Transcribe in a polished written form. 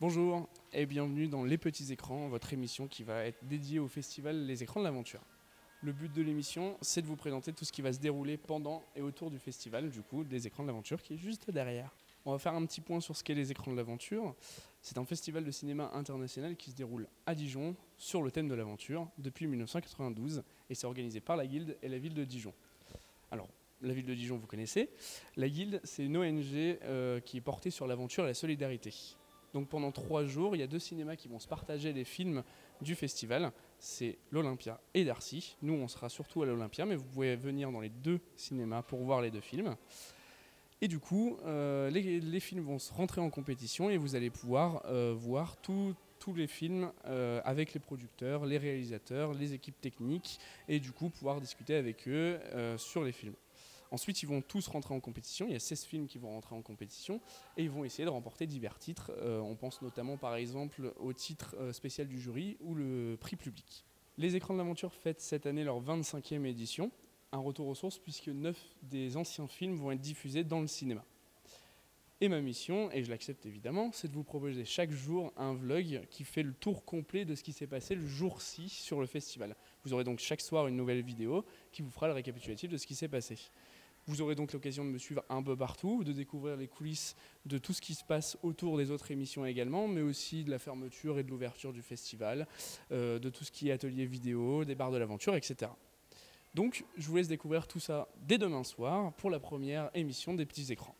Bonjour et bienvenue dans Les Petits Écrans, votre émission qui va être dédiée au festival Les Écrans de l'Aventure. Le but de l'émission, c'est de vous présenter tout ce qui va se dérouler pendant et autour du festival, du coup, des Écrans de l'Aventure qui est juste derrière. On va faire un petit point sur ce qu'est les Écrans de l'Aventure. C'est un festival de cinéma international qui se déroule à Dijon sur le thème de l'aventure depuis 1992 et c'est organisé par la Guilde et la ville de Dijon. Alors, la ville de Dijon, vous connaissez. La Guilde, c'est une ONG qui est portée sur l'aventure et la solidarité. Donc pendant 3 jours, il y a 2 cinémas qui vont se partager les films du festival. C'est l'Olympia et Darcy. Nous, on sera surtout à l'Olympia, mais vous pouvez venir dans les 2 cinémas pour voir les 2 films. Et du coup, les films vont se rentrer en compétition et vous allez pouvoir voir tous les films avec les producteurs, les réalisateurs, les équipes techniques et du coup pouvoir discuter avec eux sur les films. Ensuite, ils vont tous rentrer en compétition. Il y a 16 films qui vont rentrer en compétition et ils vont essayer de remporter divers titres. On pense notamment par exemple au titre spécial du jury ou le prix public. Les Écrans de l'Aventure fêtent cette année leur 25e édition. Un retour aux sources puisque 9 des anciens films vont être diffusés dans le cinéma. Et ma mission, et je l'accepte évidemment, c'est de vous proposer chaque jour un vlog qui fait le tour complet de ce qui s'est passé le jour-ci sur le festival. Vous aurez donc chaque soir une nouvelle vidéo qui vous fera le récapitulatif de ce qui s'est passé. Vous aurez donc l'occasion de me suivre un peu partout, de découvrir les coulisses de tout ce qui se passe autour des autres émissions également, mais aussi de la fermeture et de l'ouverture du festival, de tout ce qui est atelier vidéo, des bars de l'aventure, etc. Donc, je vous laisse découvrir tout ça dès demain soir pour la première émission des Petits Écrans.